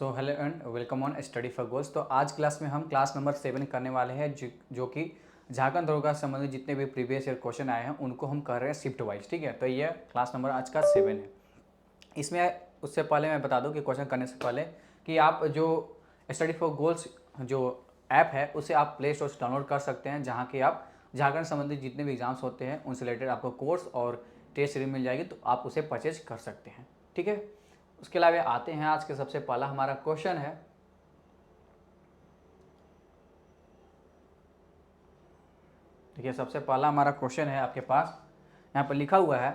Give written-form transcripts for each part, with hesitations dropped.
So hello and welcome on study for goals. तो आज class में हम क्लास नंबर 7 करने वाले हैं जो कि झारखंड दरोगा से संबंधित जितने भी प्रीवियस ईयर क्वेश्चन आए हैं उनको हम कर रहे हैं शिफ्ट वाइज। ठीक है, तो ये क्लास नंबर आज का 7 है। इसमें उससे पहले मैं बता दूं कि क्वेश्चन करने से पहले कि आप जो स्टडी फॉर गोल्स जो ऐप है उसे आप प्ले स्टोर से डाउनलोड कर सकते हैं, जहाँ कि आप झारखंड संबंधित जितने भी एग्जाम्स होते हैं उनसे रिलेटेड आपको कोर्स और टेस्ट सीरीज मिल जाएगी, तो आप उसे परचेज कर सकते हैं। ठीक है, उसके अलावा आते हैं आज के सबसे पहला हमारा क्वेश्चन है। देखिए, सबसे पहला हमारा क्वेश्चन है आपके पास, यहाँ पर लिखा हुआ है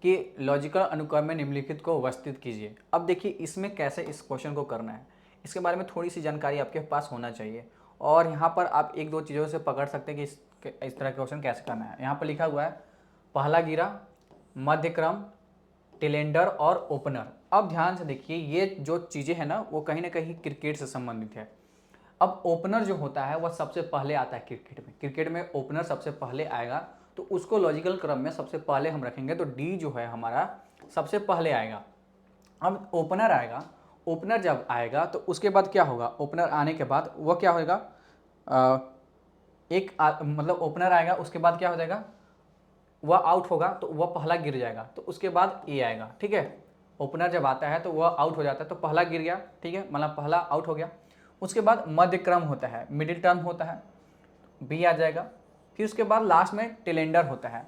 कि लॉजिकल अनुक्रम में निम्नलिखित को व्यवस्थित कीजिए। अब देखिए इसमें कैसे इस क्वेश्चन को करना है, इसके बारे में थोड़ी सी जानकारी आपके पास होना चाहिए। और यहाँ पर आप एक दो चीज़ों से पकड़ सकते हैं कि इस तरह का क्वेश्चन कैसे करना है। यहाँ पर लिखा हुआ है पहला गिरा, मध्यक्रम, टिलेंडर और ओपनर। अब ध्यान से देखिए, ये जो चीज़ें हैं ना वो कहीं ना कहीं क्रिकेट से संबंधित है। अब ओपनर जो होता है वह सबसे पहले आता है क्रिकेट में ओपनर सबसे पहले आएगा, तो उसको लॉजिकल क्रम में सबसे पहले हम रखेंगे, तो डी जो है हमारा सबसे पहले आएगा। अब ओपनर आएगा, ओपनर जब आएगा तो उसके बाद क्या होगा, ओपनर आने के बाद वह क्या होगा, मतलब ओपनर आएगा उसके बाद क्या हो जाएगा, वह आउट होगा तो वह पहला गिर जाएगा, तो उसके बाद ए आएगा। ठीक है, ओपनर जब आता है तो वह आउट हो जाता है, तो पहला गिर गया। ठीक है, मतलब पहला आउट हो गया। उसके बाद मध्य क्रम होता है, मिडिल टर्म होता है, बी आ जाएगा। फिर उसके बाद लास्ट में टिलेंडर होता है।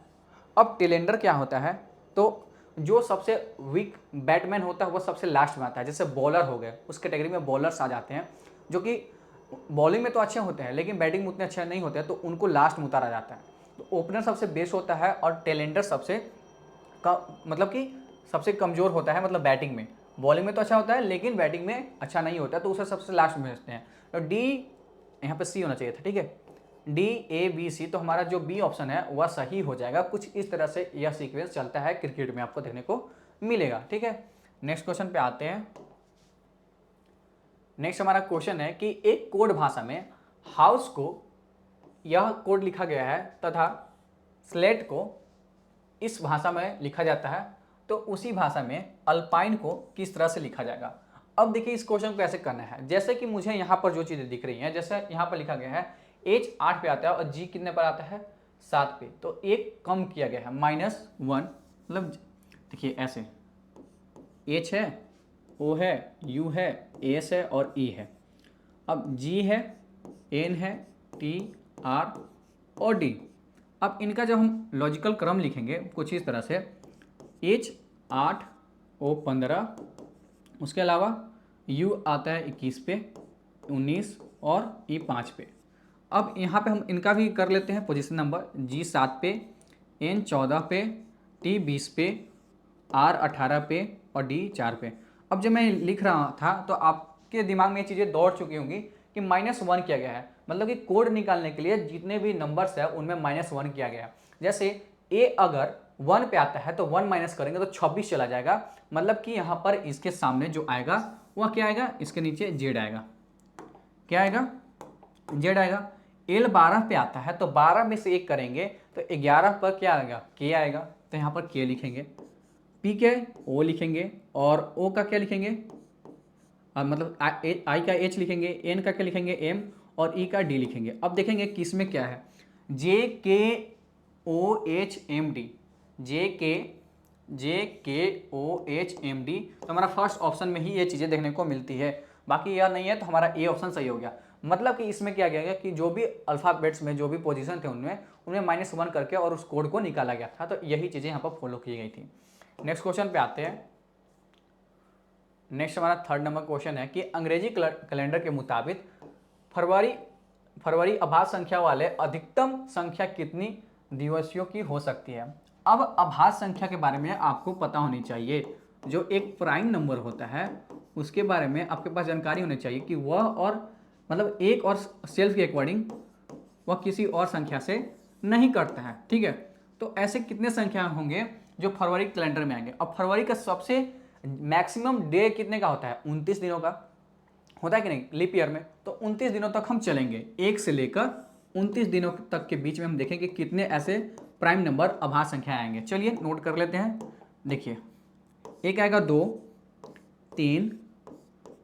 अब टिलेंडर क्या होता है, तो जो सबसे वीक बैटमैन होता है वह सबसे लास्ट में आता है। जैसे बॉलर हो गए, उस कैटेगरी में बॉलर्स आ जाते हैं जो कि बॉलिंग में तो अच्छे होते हैं लेकिन बैटिंग में उतने अच्छे नहीं होते हैं, तो उनको लास्ट में उतारा जाता है। तो ओपनर सबसे बेस्ट होता है और टेलेंडर मतलब कि सबसे कमज़ोर होता है, मतलब बैटिंग में। बॉलिंग में तो अच्छा होता है लेकिन बैटिंग में अच्छा नहीं होता है, तो उसे सबसे लास्ट में भेजते हैं। तो डी, यहाँ पे सी होना चाहिए था। ठीक है, डी ए बी सी, तो हमारा जो बी ऑप्शन है वह सही हो जाएगा। कुछ इस तरह से यह सीक्वेंस चलता है क्रिकेट में, आपको देखने को मिलेगा। ठीक है, नेक्स्ट क्वेश्चन पे आते हैं। नेक्स्ट हमारा क्वेश्चन है कि एक कोड भाषा में हाउस को यह कोड लिखा गया है तथा स्लेट को इस भाषा में लिखा जाता है, तो उसी भाषा में अल्पाइन को किस तरह से लिखा जाएगा। अब देखिए इस क्वेश्चन को कैसे करना है। जैसे कि मुझे यहाँ पर जो चीज़ें दिख रही हैं, जैसे यहाँ पर लिखा गया है एच 8 पे आता है और जी कितने पर आता है 7 पे, तो एक कम किया गया है -1, मतलब देखिए ऐसे एच है, ओ है, यू है, एस है और ई है। अब जी है, एन है, टी, आर और डी। अब इनका जब हम लॉजिकल क्रम लिखेंगे कुछ इस तरह से, एच 8, ओ 15, उसके अलावा यू आता है 21 पे, 19 और ई 5 पे। अब यहाँ पे हम इनका भी कर लेते हैं पोजीशन नंबर, जी 7 पे, एन 14 पे, टी 20 पे, आर 18 पे और डी 4 पे। अब जब मैं लिख रहा था तो आपके दिमाग में ये चीज़ें दौड़ चुकी होंगी कि -1 किया गया है, मतलब कि कोड निकालने के लिए जितने भी नंबर्स है उनमें -1 किया गया है। जैसे ए अगर 1 पे आता है तो 1 माइनस करेंगे तो 26 चला जाएगा, मतलब कि यहाँ पर इसके सामने जो आएगा वह क्या आएगा, इसके नीचे जेड आएगा। क्या आएगा, जेड आएगा। एल 12 पे आता है तो 12 में से 1 करेंगे तो 11 पर क्या आएगा, के आएगा, तो यहाँ पर के लिखेंगे। पी के ओ लिखेंगे और ओ का क्या लिखेंगे, मतलब आई का एच लिखेंगे, एन का क्या लिखेंगे एम और ई का डी लिखेंगे। अब देखेंगे किस में क्या है, जे के ओ एच एम डी, जे के ओ एच एम डी, तो हमारा फर्स्ट ऑप्शन में ही ये चीज़ें देखने को मिलती है। बाकी यह नहीं है तो हमारा ए ऑप्शन सही हो गया। मतलब कि इसमें क्या किया गया कि जो भी अल्फ़ाबेट्स में जो भी पोजीशन थे उनमें -1 करके और उस कोड को निकाला गया था, तो यही चीज़ें यहाँ पर फॉलो की गई थी। नेक्स्ट क्वेश्चन पे आते हैं। नेक्स्ट हमारा 3rd नंबर क्वेश्चन है कि अंग्रेजी कैलेंडर के मुताबिक फरवरी आभास संख्या वाले अधिकतम संख्या कितनी दिवसीयों की हो सकती है। अब आभास संख्या के बारे में आपको पता होनी चाहिए, जो एक प्राइम नंबर होता है उसके बारे में आपके पास जानकारी होनी चाहिए कि वह और मतलब एक और सेल्फ के अकॉर्डिंग वह किसी और संख्या से नहीं करता है। ठीक है, तो ऐसे कितने संख्या होंगे जो फरवरी कैलेंडर में आएंगे। अब फरवरी का सबसे मैक्सिमम डे कितने का होता है, 29 दिनों का होता है कि नहीं लीप ईयर में, तो 29 दिनों तक हम चलेंगे, 1 से लेकर 29 दिनों तक के बीच में हम देखेंगे कितने ऐसे प्राइम नंबर आभास संख्या आएंगे। चलिए नोट कर लेते हैं। देखिए एक आएगा 2, 3,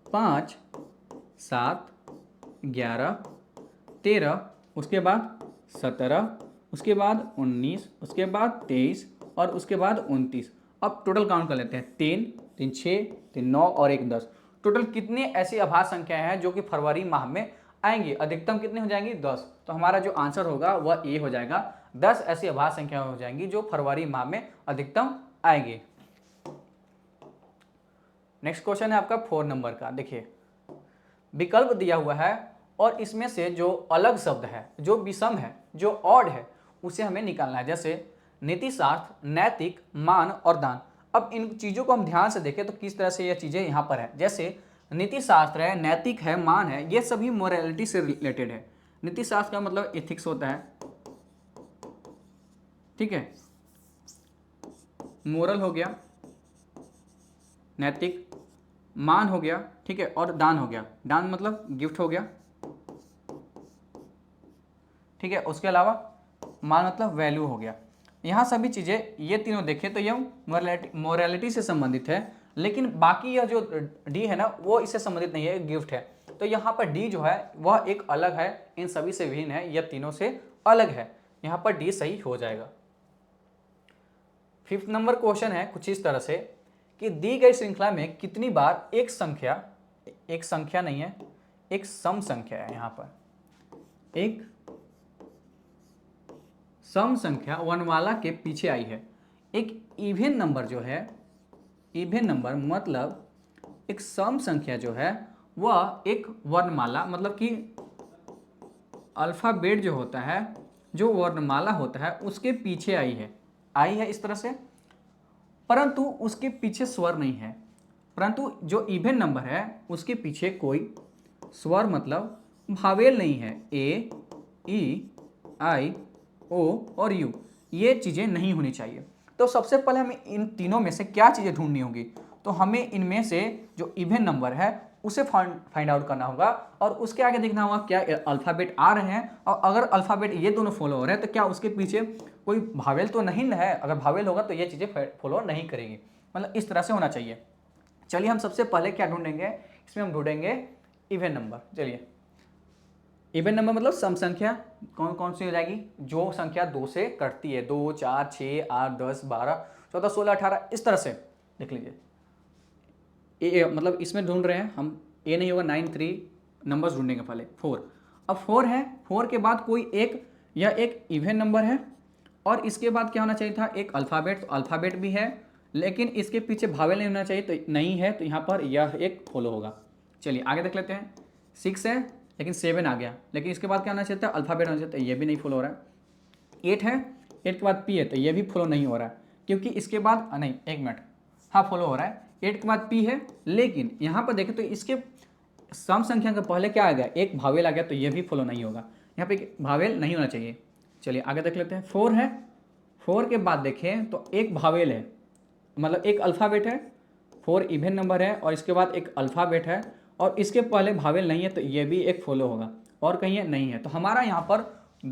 5, 7, 11, 13, उसके बाद 17, उसके बाद 19, उसके बाद 23 और उसके बाद 29। अब टोटल काउंट कर लेते हैं, 3, 3 6, 3 9 और 1 10। टोटल कितनी ऐसी आभास संख्याएं हैं जो कि फरवरी माह में आएंगी? अधिकतम कितनी हो जाएंगी? 10। तो हमारा जो आंसर होगा वह ए हो जाएगा। 10 ऐसी आभास संख्याएं हो जाएंगी जो फरवरी माह में अधिकतम आएंगी। नेक्स्ट क्वेश्चन है आपका 4 नंबर का। देखिए, विकल्प दिया हुआ है और इसमें से जो अलग शब्द है, जो विषम है, जो ऑड है, उसे हमें निकालना है। जैसे नीतिशास्त्र, नैतिक, मान और दान। अब इन चीज़ों को हम ध्यान से देखें तो किस तरह से ये चीज़ें यहाँ पर है। जैसे नीतिशास्त्र है, नैतिक है, मान है, ये सभी मोरालिटी से रिलेटेड है। नीतिशास्त्र का मतलब एथिक्स होता है, ठीक है, मोरल हो गया, नैतिक, मान हो गया, ठीक है, और दान हो गया। दान मतलब गिफ्ट हो गया, ठीक है। उसके अलावा मान मतलब वैल्यू हो गया। यहाँ सभी चीज़ें ये तीनों देखें तो ये मोरालिटी से संबंधित है, लेकिन बाकी यह जो डी है ना वो इससे संबंधित नहीं है, गिफ्ट है। तो यहाँ पर डी जो है वह एक अलग है, इन सभी से भिन्न है, यह तीनों से अलग है। यहाँ पर डी सही हो जाएगा। 5th नंबर क्वेश्चन है कुछ इस तरह से कि दी गई श्रृंखला में कितनी बार एक संख्या नहीं है, एक सम संख्या है। यहाँ पर एक सम संख्या वर्णमाला के पीछे आई है। एक इवन नंबर जो है, इवन नंबर मतलब एक सम संख्या जो है वह एक वर्णमाला मतलब कि अल्फ़ाबेट जो होता है, जो वर्णमाला होता है उसके पीछे आई है इस तरह से, परंतु उसके पीछे स्वर नहीं है। परंतु जो इवन नंबर है उसके पीछे कोई स्वर मतलब भावेल नहीं है। ए, ई, आई, ओ और यू, ये चीज़ें नहीं होनी चाहिए। तो सबसे पहले हमें इन तीनों में से क्या चीज़ें ढूंढनी होगी? तो हमें इनमें से जो इवन नंबर है उसे फाइंड आउट करना होगा और उसके आगे देखना होगा क्या अल्फ़ाबेट आ रहे हैं, और अगर अल्फ़ाबेट ये दोनों फॉलो हो रहे हैं तो क्या उसके पीछे कोई भावेल तो नहीं है। अगर भावेल होगा तो ये चीज़ें फॉलो नहीं करेगी, मतलब इस तरह से होना चाहिए। चलिए हम सबसे पहले क्या ढूंढेंगे, इसमें हम ढूंढेंगे इवन नंबर। चलिए, इवन नंबर मतलब सम संख्या कौन कौन सी हो जाएगी? जो संख्या 2 से कटती है, 2, 4, 6, 8, 10, 12, 14, 16, 18, इस तरह से देख लीजिए। ए मतलब इसमें ढूंढ रहे हैं हम, ए नहीं होगा, 9, 3 नंबर्स ढूंढेंगे पहले। 4, अब 4 है, 4 के बाद कोई एक, यह एक इवन नंबर है और इसके बाद क्या होना चाहिए था? एक अल्फ़ाबेट। तो अल्फ़ाबेट भी है लेकिन इसके पीछे भावेल नहीं होना चाहिए, तो नहीं है, तो यहाँ पर यह एक फॉलो होगा। चलिए आगे देख लेते हैं। 6 है लेकिन 7 आ गया, लेकिन इसके बाद क्या होना चाहिए था? अल्फ़ाबेट होना चाहिए, तो ये भी नहीं फॉलो हो रहा है। 8 है, 8 के बाद पी है, तो ये भी फॉलो नहीं हो रहा है, क्योंकि इसके बाद नहीं, एक मिनट, हाँ फॉलो हो रहा है। 8 के बाद पी है, लेकिन यहाँ पर देखें तो इसके सम संख्या के पहले क्या आ गया? एक भावेल आ गया, तो ये भी फॉलो नहीं होगा। यहाँ पे भावेल नहीं होना चाहिए। चलिए आगे देख लेते हैं। 4 है, 4 के बाद देखें तो एक भावेल है, मतलब एक अल्फ़ाबेट है। 4 इवन नंबर है और इसके बाद एक अल्फ़ाबेट है और इसके पहले भावेल नहीं है, तो ये भी एक फॉलो होगा, और कहीं नहीं है। तो हमारा यहाँ पर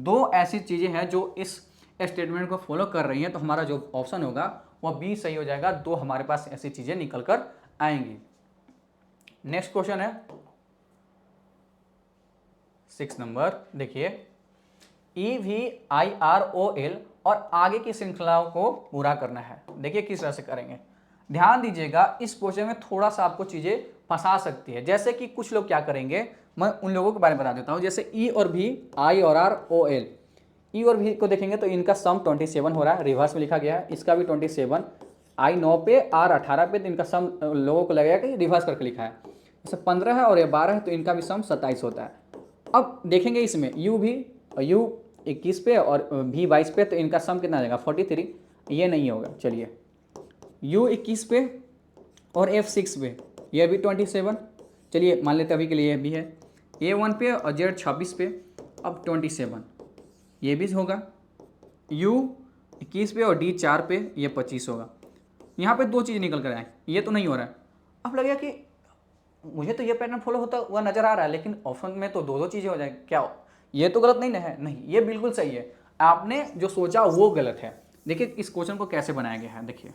2 ऐसी चीज़ें हैं जो इस स्टेटमेंट को फॉलो कर रही हैं, तो हमारा जो ऑप्शन होगा वह बी सही हो जाएगा। 2 हमारे पास ऐसी चीज़ें निकल कर आएंगी। नेक्स्ट क्वेश्चन है 6 नंबर। देखिए, EVIROL और आगे की श्रृंखलाओं को पूरा करना है। देखिए किस तरह से करेंगे, ध्यान दीजिएगा। इस क्वेश्चन में थोड़ा सा आपको चीज़ें फंसा सकती है। जैसे कि कुछ लोग क्या करेंगे, मैं उन लोगों के बारे में बता देता हूँ। जैसे ई और भी, आई और आर ओ एल, ई और भी को देखेंगे तो इनका सम 27 हो रहा है, रिवर्स में लिखा गया है। इसका भी 27, आई 9 पे, आर 18 पे, तो इनका सम लोगों को लगेगा कि रिवर्स करके लिखा है। जैसे 15 है और ये 12 है, तो इनका भी सम 27 होता है। अब देखेंगे इसमें यू भी, यू 21 पे और भी 22 पे, तो इनका सम कितना आ जाएगा? 43। ये नहीं होगा। चलिए, यू 21 पे और एफ 6 पे, यह भी 27। चलिए मान लेते अभी के लिए यह भी है। ए 1 पे और जेड 26 पे, अब 27, ये भी होगा। यू 21 पे और डी 4 पे, ये 25 होगा। यहाँ पे 2 चीज़ निकल कर आए, ये तो नहीं हो रहा है। अब लगेगा कि मुझे तो ये पैटर्न फॉलो होता हुआ नजर आ रहा है, लेकिन ऑप्शन में तो 2 चीज़ें हो जाएंगी, क्या ये तो गलत नहीं ना है? नहीं, ये बिल्कुल सही है। आपने जो सोचा वो गलत है। देखिए इस क्वेश्चन को कैसे बनाया गया है। देखिए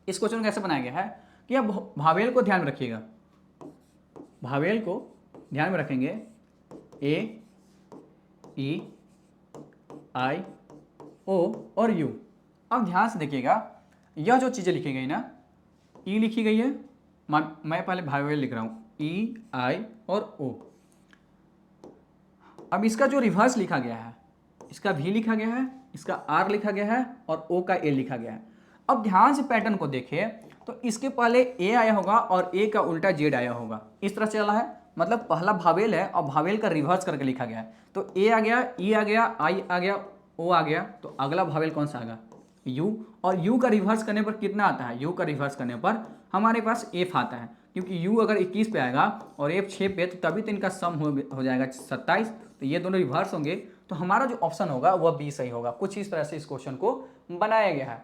इस क्वेश्चन को कैसे बनाया गया है कि आप भावेल को ध्यान में रखिएगा। भावेल को ध्यान में रखेंगे, ए, ई, आई, ओ और यू। अब ध्यान से देखिएगा, यह जो चीज़ें लिखी गई ना, ई लिखी गई है, मैं पहले भावेल लिख रहा हूँ, ई, आई और ओ। अब इसका जो रिवर्स लिखा गया है, इसका भी लिखा गया है, इसका आर लिखा गया है और ओ का ए लिखा गया है। अब ध्यान से पैटर्न को देखिए, तो इसके पहले ए आया होगा और ए का उल्टा जेड आया होगा, इस तरह से चला है। मतलब पहला भावेल है और भावेल का रिवर्स करके लिखा गया है। तो ए आ गया, ई आ गया, आई आ गया, ओ आ गया, तो अगला भावेल कौन सा आएगा, यू। और यू का रिवर्स करने पर कितना आता है, यू का रिवर्स करने पर हमारे पास एफ आता है, क्योंकि यू अगर 21 पे आएगा और एफ 6 पे, तो तभी तो इनका सम हो जाएगा 27। तो ये दोनों रिवर्स होंगे, तो हमारा जो ऑप्शन होगा वह बी सही होगा। कुछ इस तरह से इस क्वेश्चन को बनाया गया है।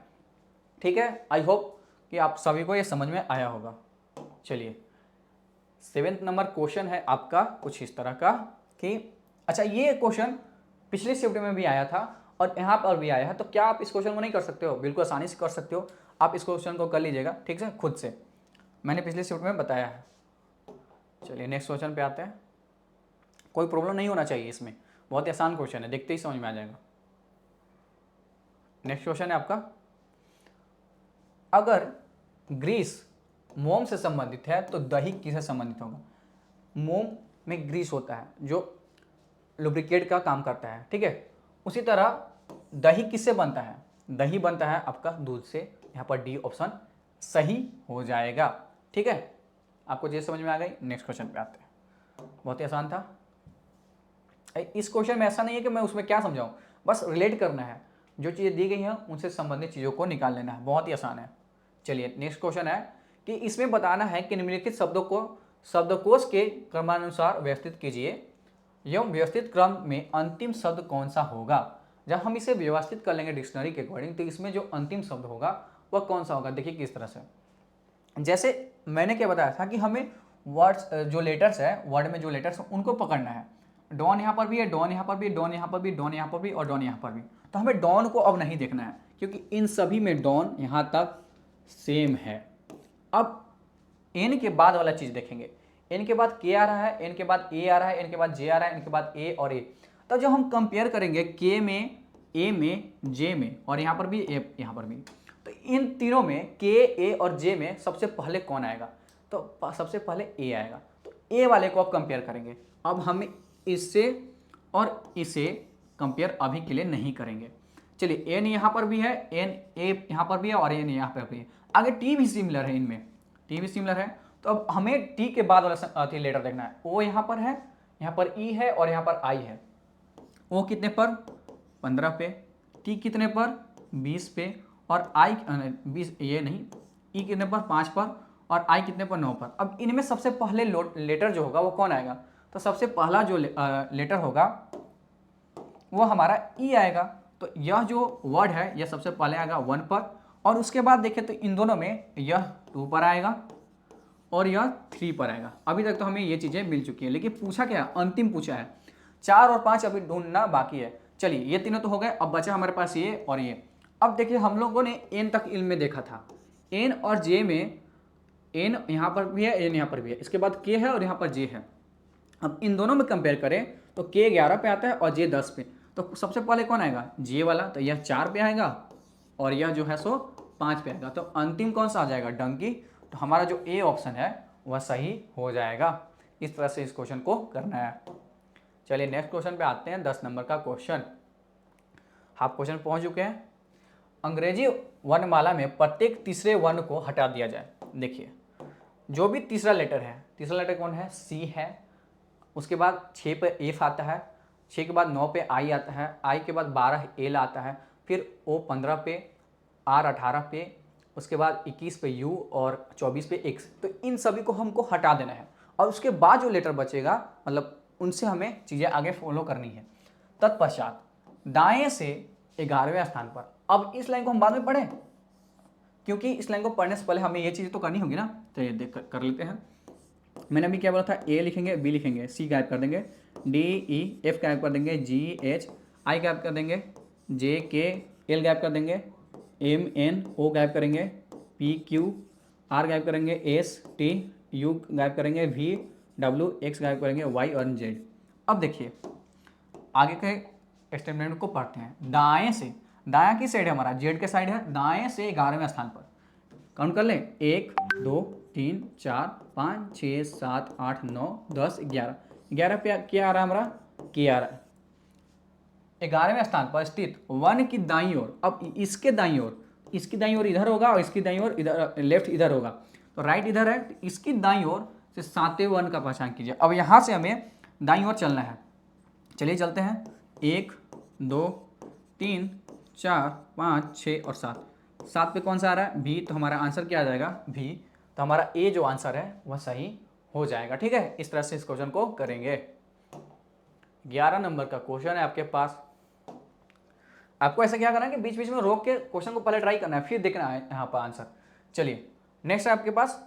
ठीक है, आई होप कि आप सभी को ये समझ में आया होगा। चलिए 7th नंबर क्वेश्चन है आपका कुछ इस तरह का कि अच्छा, ये क्वेश्चन पिछले शिफ्ट में भी आया था और यहाँ पर भी आया है, तो क्या आप इस क्वेश्चन को नहीं कर सकते हो? बिल्कुल आसानी से कर सकते हो। आप इस क्वेश्चन को कर लीजिएगा, ठीक है, खुद से। मैंने पिछले शिफ्ट में बताया है। चलिए नेक्स्ट क्वेश्चन पे आते हैं। कोई प्रॉब्लम नहीं होना चाहिए इसमें, बहुत ही आसान क्वेश्चन है, देखते ही समझ में आ जाएगा। नेक्स्ट क्वेश्चन है आपका, अगर ग्रीस मोम से संबंधित है तो दही किससे संबंधित होगा? मोम में ग्रीस होता है जो लुब्रिकेट का काम करता है, ठीक है। उसी तरह दही किससे बनता है? दही बनता है आपका दूध से। यहाँ पर डी ऑप्शन सही हो जाएगा, ठीक है। आपको ये समझ में आ गई। नेक्स्ट क्वेश्चन पे आते हैं। बहुत ही आसान था। इस क्वेश्चन में ऐसा नहीं है कि मैं उसमें क्या समझाऊं, बस रिलेट करना है, जो चीज़ें दी गई हैं उनसे संबंधित चीज़ों को निकाल लेना है, बहुत ही आसान है। चलिए नेक्स्ट क्वेश्चन है कि इसमें बताना है कि निम्नलिखित शब्दों को शब्दकोश के क्रमानुसार व्यवस्थित कीजिए एवं व्यवस्थित क्रम में अंतिम शब्द कौन सा होगा। जब हम इसे व्यवस्थित कर लेंगे डिक्शनरी के अकॉर्डिंग, तो इसमें जो अंतिम शब्द होगा वह कौन सा होगा? देखिए किस तरह से, जैसे मैंने क्या बताया था कि हमें वर्ड्स जो लेटर्स है, वर्ड में जो लेटर्स हैं उनको पकड़ना है। डॉन यहाँ पर भी है, डॉन यहाँ पर भी, डॉन यहाँ पर भी, डॉन यहाँ पर भी और डॉन यहाँ पर भी। तो हमें डॉन को अब नहीं देखना है, क्योंकि इन सभी में डॉन यहाँ तक सेम है। अब एन के बाद वाला चीज़ देखेंगे। एन के बाद के आ रहा है, एन के बाद ए आ रहा है, एन के बाद जे आ रहा है, इनके बाद ए और ए। तो जब हम कंपेयर करेंगे के में, ए में, जे में और यहाँ पर भी ए, यहाँ पर भी, तो इन तीनों में के, ए और जे में सबसे पहले कौन आएगा? तो सबसे पहले ए आएगा। तो ए वाले को आप कंपेयर करेंगे। अब हम इससे और इसे कंपेयर अभी के लिए नहीं करेंगे। चलिए एन यहाँ पर भी है, एन ए यहाँ पर भी है और एन यहाँ पर भी है। आगे टी भी सिमिलर है, इनमें टी भी सिमिलर है। तो अब हमें टी के बाद वाला लेटर देखना है। ओ यहाँ पर है, यहाँ पर ई है और यहाँ पर आई है। ओ कितने पर? 15 पे। टी कितने पर? 20 पे। और आई 20, ये नहीं, ई कितने पर? 5 पर। और आई कितने पर? 9 पर। अब इनमें सबसे पहले लेटर जो होगा वो कौन आएगा? तो सबसे पहला जो लेटर होगा वो हमारा ई आएगा। तो यह जो वर्ड है यह सबसे पहले आएगा 1 पर, और उसके बाद देखें तो इन दोनों में यह 2 पर आएगा और यह 3 पर आएगा। अभी तक तो हमें ये चीज़ें मिल चुकी है, लेकिन पूछा क्या? अंतिम पूछा है। 4 और 5 अभी ढूंढना बाकी है। चलिए ये तीनों तो हो गए, अब बचा हमारे पास ये और ये। अब देखिए हम लोगों ने एन तक इल्म में देखा था। एन और जे में एन यहाँ पर भी है, एन यहाँ पर भी है, इसके बाद के है और यहाँ पर जे है। अब इन दोनों में कंपेयर करें तो के 11 पे आता है और जे 10 पे। तो सबसे पहले कौन आएगा? जे वाला। तो यह 4 पे आएगा और यह जो है सो 5 पे आएगा। तो अंतिम कौन सा आ जाएगा? डंकी। तो हमारा जो ए ऑप्शन है वह सही हो जाएगा। इस तरह से इस क्वेश्चन को करना है। चलिए नेक्स्ट क्वेश्चन पे आते हैं। 10 नंबर का क्वेश्चन, आप क्वेश्चन पहुंच चुके हैं। अंग्रेजी वर्णमाला में प्रत्येक तीसरे वर्ण को हटा दिया जाए। देखिए जो भी तीसरा लेटर है, तीसरा लेटर कौन है? सी है। उसके बाद 6 पे एफ आता है, 6 के बाद 9 पे आई आता है, आई के बाद 12 एल आता है, फिर ओ 15 पे, आर 18 पे, उसके बाद 21 पे यू और 24 पे एक्स। तो इन सभी को हमको हटा देना है और उसके बाद जो लेटर बचेगा मतलब उनसे हमें चीज़ें आगे फॉलो करनी है। तत्पश्चात दाएं से 11वें स्थान पर। अब इस लाइन को हम बाद में पढ़ें, क्योंकि इस लाइन को पढ़ने से पहले हमें ये चीज़ तो करनी होगी ना। तो ये देख कर लेते हैं। मैंने अभी क्या बोला था? ए लिखेंगे, बी लिखेंगे, सी गायब कर देंगे, डी ई एफ गायब कर देंगे, जी एच आई गायब कर देंगे, जे के एल गायब कर देंगे, एम एन ओ गायब करेंगे, पी क्यू आर गायब करेंगे, एस टी यू गायब करेंगे, वी W X गायब करेंगे Y और Z। अब देखिए आगे के स्टेटमेंट को पढ़ते हैं। दाएं से, दायां की साइड है हमारा, Z के साइड है, दाएं से 11वें स्थान पर काउंट कर लें 1 2 3 4 5 6 7 8 9 10 11। 11 पे क्या आ रहा है हमारा, के आ रहा है। 11वें स्थान पर स्थित 1 की दाईं ओर, अब इसके दाईं ओर, इसकी दाईं ओर इधर होगा और इसकी दाईं ओर इधर, लेफ्ट इधर होगा, तो राइट इधर है, तो इसकी दाईं ओर से 7वें 1 का पहचान कीजिए। अब यहाँ से हमें दाईं ओर चलना है, चलिए चलते हैं। 1 2 3 4 5 6 और 7। 7 पे कौन सा आ रहा है, भी, तो हमारा आंसर क्या आ जाएगा, भी। तो हमारा ए जो आंसर है वह सही हो जाएगा। ठीक है, इस तरह से इस क्वेश्चन को करेंगे। 11 नंबर का क्वेश्चन है आपके पास। आपको ऐसा क्या करना है कि बीच बीच में रोक के क्वेश्चन को पहले ट्राई करना है, फिर देखना है यहाँ पर आंसर। चलिए नेक्स्ट है आपके पास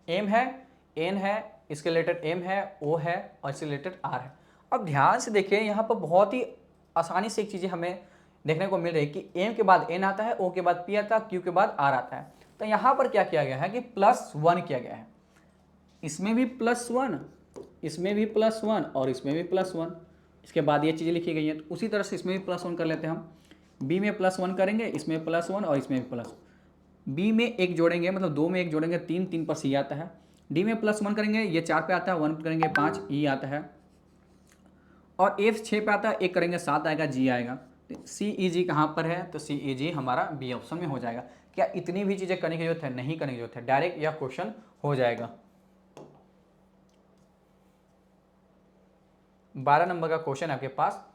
एम है, एन है, इसके रिलेटेड एम है, ओ है और इसके रिलेटेड आर है। अब ध्यान से देखिए यहाँ पर बहुत ही आसानी से एक चीज़ें हमें देखने को मिल रही है कि एम के बाद एन आता है, ओ के बाद पी आता है, क्यू के बाद आर आता है। तो यहाँ पर क्या किया गया है कि +1 किया गया है, इसमें भी +1, इसमें भी +1 और इसमें भी +1, इसके बाद ये चीज़ें लिखी गई हैं। तो उसी तरह से इसमें भी +1 कर लेते हैं हम। बी में +1 करेंगे, इसमें +1 और इसमें भी प्लस, बी में एक जोड़ेंगे, मतलब 2 में एक जोड़ेंगे 3, 3 पर सी आता है। डी में +1 करेंगे, ये 4 पे आता है, 1 करेंगे 5, ई आता है। और एफ 6 पे आता है, 1 करेंगे 7 आएगा, जी आएगा। सी ई जी कहाँ पर है, तो सी ई जी हमारा बी ऑप्शन में हो जाएगा। क्या इतनी भी चीज़ें करने की जरूरत है, नहीं करने की जरूरत है, डायरेक्ट यह क्वेश्चन हो जाएगा। 12 नंबर का क्वेश्चन है आपके पास।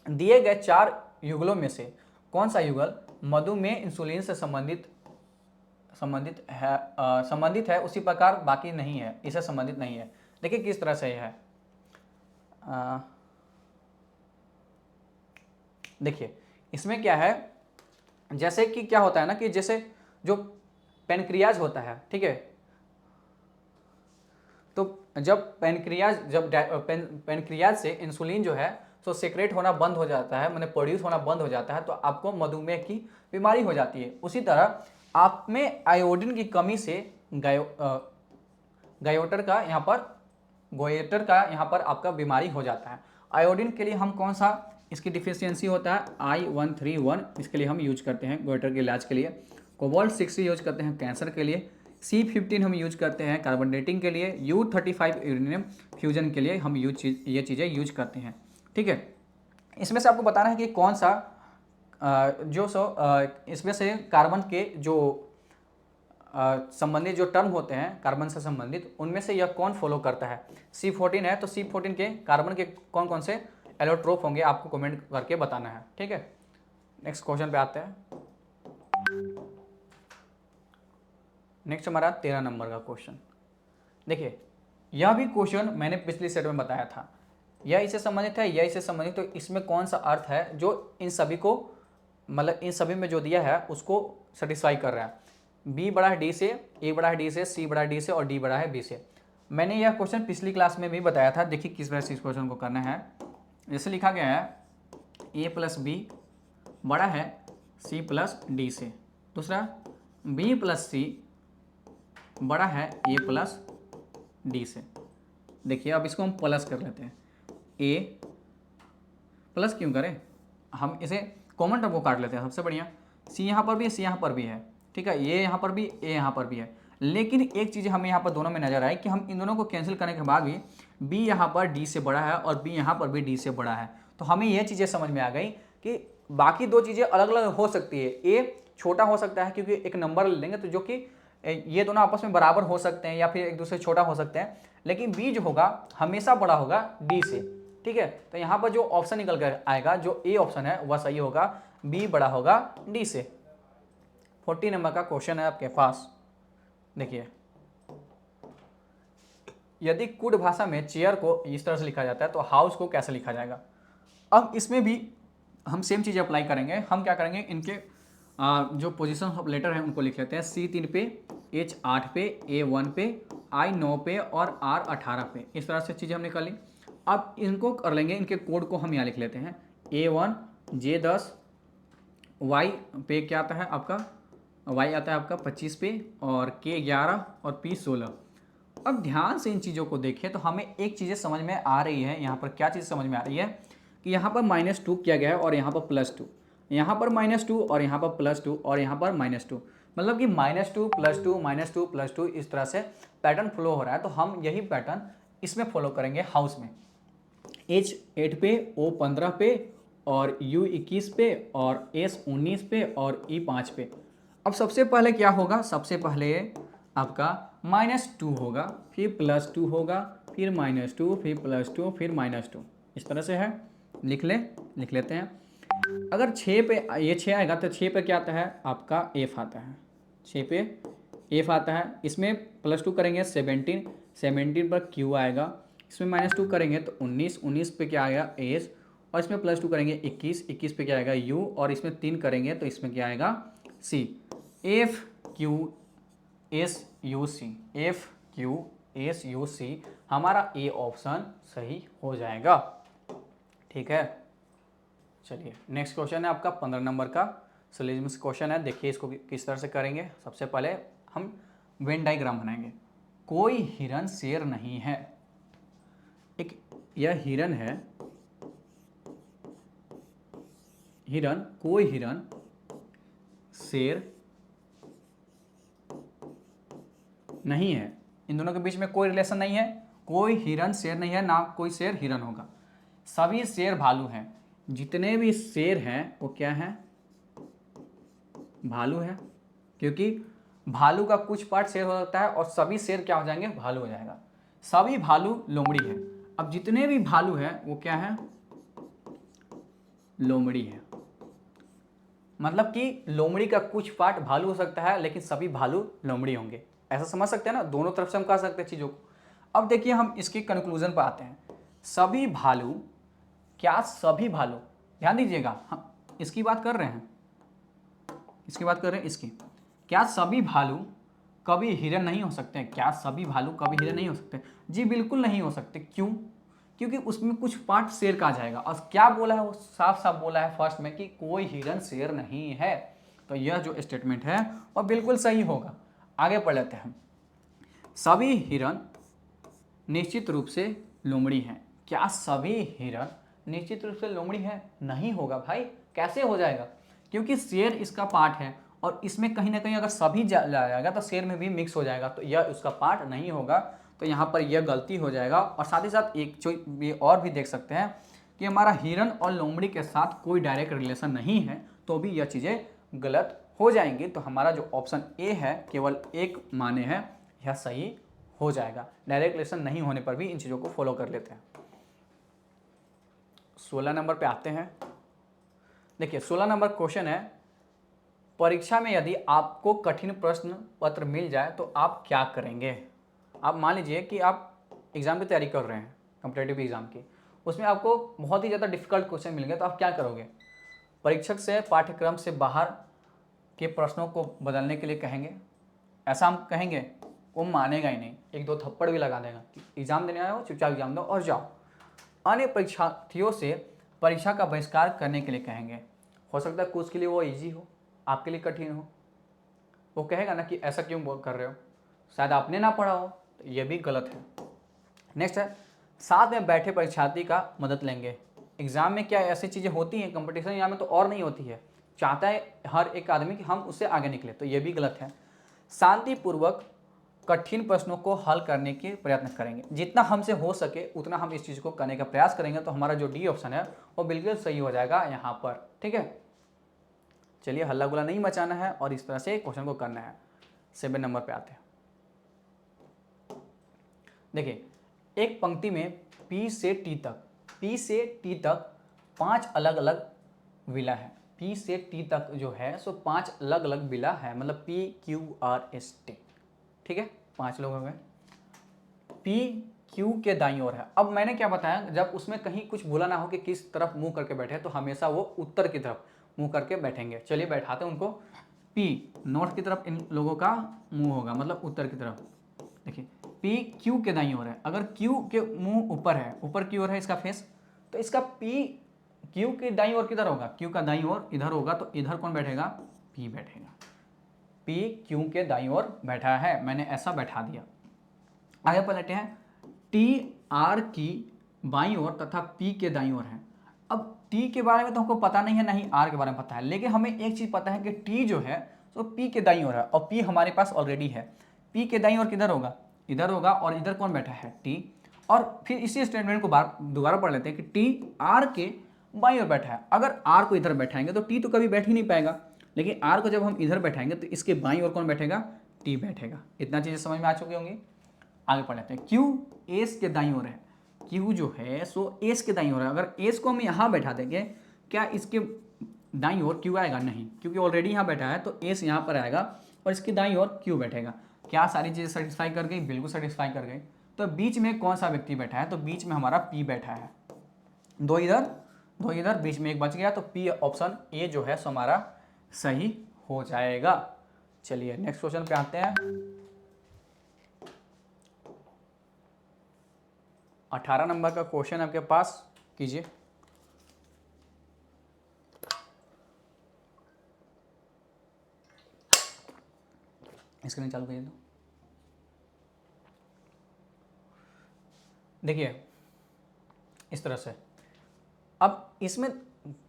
दिए गए 4 युगलों में से कौन सा युगल मधुमेह इंसुलिन से संबंधित है उसी प्रकार बाकी नहीं है, इससे संबंधित नहीं है। देखिए किस तरह से है। देखिए इसमें क्या है, जैसे कि क्या होता है ना कि जैसे जो पेनक्रियाज होता है, ठीक है, तो जब पेनक्रियाज से इंसुलिन जो है तो सेक्रेट होना बंद हो जाता है, मतलब प्रोड्यूस होना बंद हो जाता है, तो आपको मधुमेह की बीमारी हो जाती है। उसी तरह आप में आयोडीन की कमी से गोइटर का यहाँ पर आपका बीमारी हो जाता है। आयोडीन के लिए हम कौन सा इसकी डिफिशियंसी होता है, I131, इसके लिए हम यूज करते हैं गोइटर के इलाज के लिए। कोबाल्ट 6 यूज करते हैं कैंसर के लिए। C15 हम यूज करते हैं कार्बन डेटिंग के लिए। U35 यूरेनियम फ्यूजन के लिए हम ये चीज़ें यूज करते हैं। ठीक है, इसमें से आपको बताना है कि कौन सा इसमें से कार्बन के जो संबंधित जो टर्म होते हैं कार्बन से संबंधित, उनमें से यह कौन फॉलो करता है। C14 है, तो C14 के कार्बन के कौन कौन से एलोट्रोप होंगे आपको कमेंट करके बताना है। ठीक है, नेक्स्ट क्वेश्चन पे आते हैं। नेक्स्ट हमारा 13 नंबर का क्वेश्चन। देखिए यह भी क्वेश्चन मैंने पिछली सेट में बताया था, यह इससे संबंधित है, यह इससे संबंधित, तो इसमें कौन सा अर्थ है जो इन सभी को, मतलब इन सभी में जो दिया है उसको सेटिस्फाई कर रहा है। बी बड़ा है डी से, ए बड़ा है डी से, सी बड़ा है डी से और डी बड़ा है बी से। मैंने यह क्वेश्चन पिछली क्लास में भी बताया था। देखिए किस तरह से इस क्वेश्चन को करना है। जैसे लिखा गया है ए प्लस बी बड़ा है सी प्लस डी से, दूसरा बी प्लस सी बड़ा है ए प्लस डी से। देखिए अब इसको हम प्लस कर लेते हैं, ए प्लस क्यों करें, हम इसे कॉमन टर्म को काट लेते हैं, सबसे बढ़िया। सी यहाँ पर भी है, सी यहाँ पर भी है, ठीक है, ये यहाँ पर भी, ए यहाँ पर भी है। लेकिन एक चीज़ हमें यहाँ पर दोनों में नजर आई कि हम इन दोनों को कैंसिल करने के बाद भी बी यहाँ पर डी से बड़ा है और बी यहाँ पर भी डी से बड़ा है, तो हमें यह चीज़ें समझ में आ गई कि बाकी दो चीज़ें अलग अलग हो सकती है। ए छोटा हो सकता है क्योंकि एक नंबर लेंगे तो जो कि ये दोनों आपस में बराबर हो सकते हैं या फिर एक दूसरे छोटा हो सकते हैं, लेकिन बी जो होगा हमेशा बड़ा होगा डी से। ठीक है, तो यहाँ पर जो ऑप्शन निकल कर आएगा, जो ए ऑप्शन है वह सही होगा, बी बड़ा होगा डी से। 40 नंबर का क्वेश्चन है आपके पास। देखिए यदि कुड भाषा में चेयर को इस तरह से लिखा जाता है तो हाउस को कैसे लिखा जाएगा। अब इसमें भी हम सेम चीज़ अप्लाई करेंगे। हम क्या करेंगे, इनके जो पोजीशन ऑफ लेटर हैं उनको लिख लेते हैं। C3 पे, H8 पे, A1 पे, I9 पे और R18 पे। इस तरह से चीज़ें हमने कर ली। अब इनको कर लेंगे, इनके कोड को हम यहाँ लिख लेते हैं। A1 J10, Y पे क्या आता है आपका, Y आता है आपका 25 पे और K11 और P16। अब ध्यान से इन चीज़ों को देखें तो हमें एक चीज़ें समझ में आ रही है। यहाँ पर क्या चीज़ समझ में आ रही है कि यहाँ पर -2 किया गया है और यहाँ पर +2, यहाँ पर -2 और यहाँ पर +2 और यहाँ पर -2, मतलब कि -2 +2 -2 +2 इस तरह से पैटर्न फ्लो हो रहा है। तो हम यही पैटर्न इसमें फॉलो करेंगे हाउस में, H 8 पे, O 15 पे और U 21 पे और S 19 पे और E 5 पे। अब सबसे पहले क्या होगा, सबसे पहले आपका -2 होगा, फिर +2 होगा, फिर -2, फिर +2, फिर -2, इस तरह से है। लिख लेते हैं। अगर 6 पे ये 6 आएगा तो 6 पे क्या आता है आपका F आता है, 6 पे F आता है। इसमें +2 करेंगे 17, 17 पर Q आएगा। इसमें -2 करेंगे तो 19, 19 पे क्या आएगा S, और इसमें +2 करेंगे 21, 21 पे क्या आएगा U, और इसमें 3 करेंगे तो इसमें क्या आएगा C। F Q S U C, F Q S U C हमारा A ऑप्शन सही हो जाएगा। ठीक है, चलिए नेक्स्ट क्वेश्चन है आपका 15 नंबर का सिलेबस क्वेश्चन है। देखिए इसको किस तरह से करेंगे। सबसे पहले हम वेन डायग्राम बनाएंगे। कोई हिरन शेर नहीं है, एक यह हिरन है, हिरन, कोई हिरन शेर नहीं है, इन दोनों के बीच में कोई रिलेशन नहीं है। कोई हिरन शेर नहीं है, ना कोई शेर हिरन होगा। सभी शेर भालू हैं, जितने भी शेर हैं वो क्या है, भालू है, क्योंकि भालू का कुछ पार्ट शेर हो सकता है और सभी शेर क्या हो जाएंगे, भालू हो जाएगा। सभी भालू लोमड़ी है। अब जितने भी भालू हैं वो क्या है, लोमड़ी है। मतलब कि लोमड़ी का कुछ पार्ट भालू हो सकता है लेकिन सभी भालू लोमड़ी होंगे, ऐसा समझ सकते हैं ना, दोनों तरफ से हम कह सकते हैं चीज़ों को। अब देखिए हम इसके कंक्लूजन पर आते हैं। सभी भालू, क्या सभी भालू, ध्यान दीजिएगा हम इसकी बात कर रहे हैं, इसकी बात कर रहे हैं इसकी। क्या सभी भालू कभी हिरन नहीं हो सकते? क्या सभी भालू कभी हिरन नहीं हो सकते? जी बिल्कुल नहीं हो सकते। क्यों? क्योंकि उसमें कुछ पार्ट शेर का आ जाएगा। और क्या बोला है वो, साफ साफ बोला है फर्स्ट में कि कोई हिरन शेर नहीं है। तो यह जो स्टेटमेंट है वह बिल्कुल सही होगा। आगे पढ़ लेते हैं। सभी हिरन निश्चित रूप से लोमड़ी हैं। क्या सभी हिरन निश्चित रूप से लोमड़ी है? नहीं होगा भाई, कैसे हो जाएगा? क्योंकि शेर इसका पार्ट है और इसमें कहीं ना कहीं अगर सभी जाएगा तो शेर में भी मिक्स हो जाएगा, तो यह उसका पार्ट नहीं होगा। तो यहाँ पर यह गलती हो जाएगा। और साथ ही साथ एक जो ये और भी देख सकते हैं कि हमारा हिरन और लोमड़ी के साथ कोई डायरेक्ट रिलेशन नहीं है, तो भी यह चीज़ें गलत हो जाएंगी। तो हमारा जो ऑप्शन ए है केवल एक माने है, यह सही हो जाएगा। डायरेक्ट रिलेशन नहीं होने पर भी इन चीज़ों को फॉलो कर लेते हैं। 16 नंबर पे आते हैं। देखिए 16 नंबर क्वेश्चन है, परीक्षा में यदि आपको कठिन प्रश्न पत्र मिल जाए तो आप क्या करेंगे? आप मान लीजिए कि आप एग्ज़ाम की तैयारी कर रहे हैं, कॉम्पिटेटिव एग्ज़ाम की, उसमें आपको बहुत ही ज़्यादा डिफिकल्ट क्वेश्चन मिल गए, तो आप क्या करोगे? परीक्षक से पाठ्यक्रम से बाहर के प्रश्नों को बदलने के लिए कहेंगे? ऐसा हम कहेंगे, वो मानेगा ही नहीं, एक दो थप्पड़ भी लगा देगा कि एग्ज़ाम देने आए हो, चुपचाप एग्ज़ाम दो और जाओ। अन्य परीक्षार्थियों से परीक्षा का बहिष्कार करने के लिए कहेंगे। हो सकता है कुछ के लिए वो ईजी हो, आपके लिए कठिन हो। वो कहेगा ना कि ऐसा क्यों कर रहे हो, शायद आपने ना पढ़ा हो, तो ये भी गलत है। नेक्स्ट है, साथ में बैठे परीक्षार्थी का मदद लेंगे। एग्ज़ाम में क्या ऐसी चीज़ें होती हैं, कंपटीशन यहाँ में तो और नहीं होती है, चाहता है हर एक आदमी कि हम उससे आगे निकले, तो ये भी गलत है। शांतिपूर्वक कठिन प्रश्नों को हल करने के प्रयत्न करेंगे। जितना हमसे हो सके उतना हम इस चीज़ को करने का प्रयास करेंगे। तो हमारा जो डी ऑप्शन है वो बिल्कुल सही हो जाएगा यहाँ पर। ठीक है, चलिए हल्ला गुला नहीं मचाना है और इस तरह से क्वेश्चन को करना है। 7 नंबर पे आते हैं। देखिए एक पंक्ति में P से T तक 5 अलग अलग विला है। P से T तक जो है सो 5 अलग अलग विला है, मतलब P Q R S T। ठीक है, 5 लोग हो गए। P Q के दाईं ओर है। अब मैंने क्या बताया, जब उसमें कहीं कुछ बोला ना हो कि किस तरफ मुंह करके बैठे, तो हमेशा वो उत्तर की तरफ मुंह करके बैठेंगे। चलिए बैठाते हैं उनको। P नॉर्थ की तरफ इन लोगों का मुंह होगा, मतलब उत्तर की तरफ। देखिए P Q के दाईं ओर है। अगर Q के मुंह ऊपर है, ऊपर की ओर है इसका फेस, तो इसका P Q के दाईं ओर किधर होगा? Q का दाईं ओर इधर होगा, तो इधर कौन बैठेगा? P बैठेगा। P Q के दाईं ओर बैठा है, मैंने ऐसा बैठा दिया। आगे पढ़ लेते हैं। टी आर की बाईं ओर तथा पी के दाईं ओर है। अब टी के बारे में तो हमको पता नहीं है, ना ही आर के बारे में पता है, लेकिन हमें एक चीज़ पता है कि टी जो है तो पी के दाईं ओर है और पी हमारे पास ऑलरेडी है। पी के दाईं ओर किधर होगा, इधर होगा, और इधर कौन बैठा है, टी। और फिर इसी स्टेटमेंट को दोबारा पढ़ लेते हैं कि टी आर के बाईं ओर बैठा है। अगर आर को इधर बैठाएंगे तो टी तो कभी बैठ ही नहीं पाएगा, लेकिन आर को जब हम इधर बैठाएंगे तो इसके बाईं ओर कौन बैठेगा, टी बैठेगा। इतना चीज़ें समझ में आ चुकी होंगी। आगे पढ़ लेते हैं। क्यू एस के दाईं ओर है। क्यू जो है सो एस के दाईं ओर है। अगर एस को हम यहाँ बैठा देंगे, क्या इसके दाईं ओर क्यू आएगा, नहीं, क्योंकि ऑलरेडी यहाँ बैठा है तो एस यहाँ पर आएगा और इसके दाईं ओर क्यू बैठेगा। क्या सारी चीज़ें सेटिस्फाई कर गई, बिल्कुल सेटिस्फाई कर गई। तो बीच में कौन सा व्यक्ति बैठा है, तो बीच में हमारा पी बैठा है। दो इधर बीच में एक बच गया, तो पी ऑप्शन ए जो है सो हमारा सही हो जाएगा। चलिए नेक्स्ट क्वेश्चन पे आते हैं। 18 नंबर का क्वेश्चन आपके पास, कीजिए। स्क्रीन चालू करिए। तो देखिए इस तरह से, अब इसमें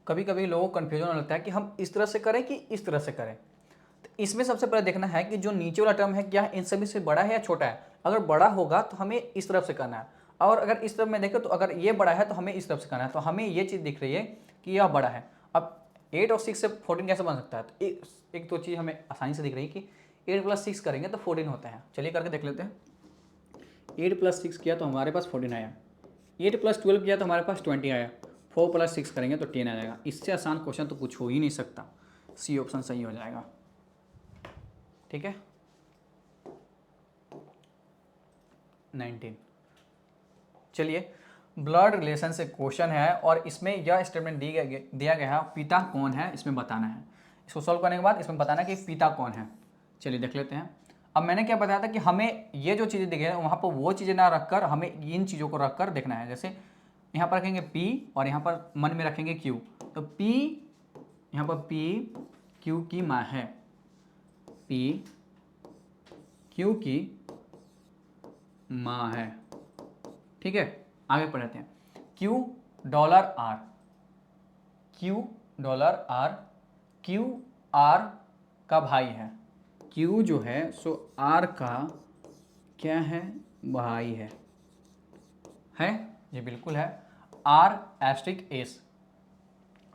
कभी कभी लोगों को कन्फ्यूजन लगता है कि हम इस तरह से करें कि इस तरह से करें। तो इसमें सबसे पहले देखना है कि जो नीचे वाला टर्म है क्या इन सभी से बड़ा है या छोटा है। अगर बड़ा होगा तो हमें इस तरफ से करना है, और अगर इस तरफ में देखें तो अगर ये बड़ा है तो हमें इस तरफ से करना है। तो हमें ये चीज़ दिख रही है कि यह बड़ा है। अब 8 और 6 से 14 कैसे बन सकता है, तो एक तो चीज़ हमें आसानी से दिख रही है कि 8 + 6 करेंगे तो 14 होता है। चलिए करके देख लेते हैं। 8 + 6 किया तो हमारे पास 14 आया, 8 + 12 किया तो हमारे पास 20 आया, 4 + 6 करेंगे तो 10 आ जाएगा। इससे आसान क्वेश्चन तो कुछ हो ही नहीं सकता। सी ऑप्शन सही हो जाएगा। ठीक है, 19। चलिए ब्लड रिलेशन से क्वेश्चन है और इसमें यह स्टेटमेंट दिया गया है, पिता कौन है इसमें बताना है। इसको सॉल्व करने के बाद इसमें बताना है कि पिता कौन है। चलिए देख लेते हैं। अब मैंने क्या बताया था कि हमें ये जो चीज़ें दिखे हैं वहाँ पर वो चीज़ें ना रखकर हमें इन चीज़ों को रखकर देखना है। जैसे यहाँ पर रखेंगे P और यहाँ पर मन में रखेंगे Q, तो P यहाँ पर P Q की माँ है, P Q की माँ है। ठीक है, आगे पढ़ते हैं। Q $R, Q $R, Q R का भाई है। Q जो है सो R का क्या है, भाई है ये बिल्कुल है। R *S,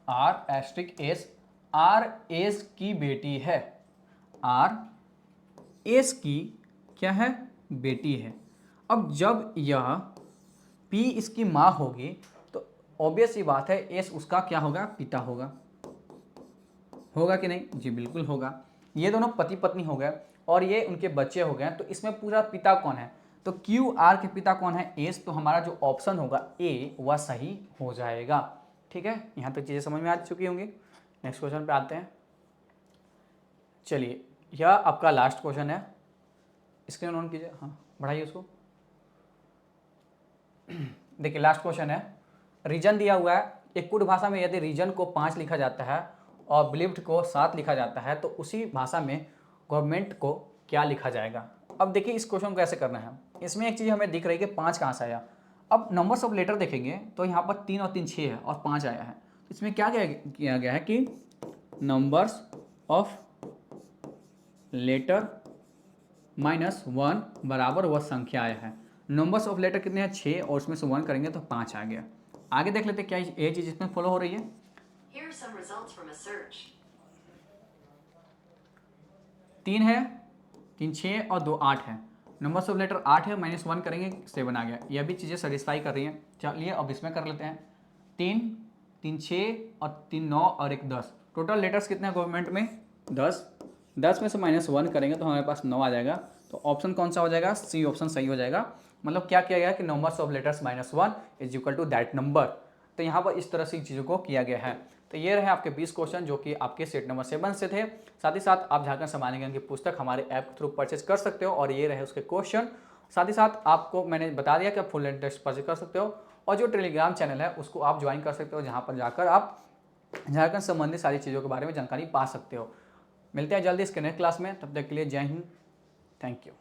R *S, R S की बेटी है, R S की क्या है, बेटी है। अब जब यह P इसकी माँ होगी तो ऑब्वियस ही बात है S उसका क्या होगा, पिता होगा। होगा कि नहीं, जी बिल्कुल होगा। ये दोनों पति पत्नी हो गए और ये उनके बच्चे हो गए, तो इसमें पूरा पिता कौन है, तो क्यू आर के पिता कौन है, एस। तो हमारा जो ऑप्शन होगा ए वह सही हो जाएगा। ठीक है, यहाँ तक चीज़ें समझ में आ चुकी होंगी। नेक्स्ट क्वेश्चन पे आते हैं। चलिए यह आपका लास्ट क्वेश्चन है, स्क्रीन ऑन कीजिए, हाँ बढ़ाइए उसको। देखिए लास्ट क्वेश्चन है, रीजन दिया हुआ है। एक कुड भाषा में यदि रीजन को 5 लिखा जाता है और बिलीव्ड को 7 लिखा जाता है तो उसी भाषा में गवर्नमेंट को क्या लिखा जाएगा। अब देखिए इस क्वेश्चन को कैसे करना है। इसमें एक चीज़ हमें दिख रही है कि 5 कहाँ से आया। अब नंबर्स ऑफ लेटर देखेंगे तो यहाँ पर 3 और 3 6 है और 5 आया है। इसमें क्या किया गया है कि नंबर्स ऑफ लेटर -1 बराबर वह संख्या आया है। नंबर्स ऑफ लेटर कितने हैं, 6, और उसमें से 1 करेंगे तो 5 आ गया। आगे देख लेते हैं क्या ये चीज़ इसमें फॉलो हो रही है। 3 है, 3 6 और 2 8 है। नंबर्स ऑफ लेटर 8 है, -1 करेंगे 7 आ गया। यह भी चीज़ें सेटिस्फाई कर रही हैं। चलिए अब इसमें कर लेते हैं। 3 3 6 और 3 9 और 1 10। टोटल लेटर्स कितने हैं गवर्नमेंट में, 10। 10 में से -1 करेंगे तो हमारे पास 9 आ जाएगा। तो ऑप्शन कौन सा हो जाएगा, सी ऑप्शन सही हो जाएगा। मतलब क्या किया गया कि numbers of letters -1 is equal to that number. तो यहाँ पर इस तरह से चीज़ों को किया गया है। तो ये रहे आपके 20 क्वेश्चन जो कि आपके सेट नंबर 7 से थे। साथ ही साथ आप झारखंड सामान्य ज्ञान की पुस्तक हमारे ऐप के थ्रू परचेज कर सकते हो और ये रहे उसके क्वेश्चन। साथ ही साथ आपको मैंने बता दिया कि आप फुल लेंथ टेस्ट परचेज कर सकते हो और जो टेलीग्राम चैनल है उसको आप ज्वाइन कर सकते हो, जहाँ पर जाकर आप झारखंड संबंधित सारी चीज़ों के बारे में जानकारी पा सकते हो। मिलते हैं जल्दी इसके नेक्स्ट क्लास में, तब तक के लिए जय हिंद, थैंक यू।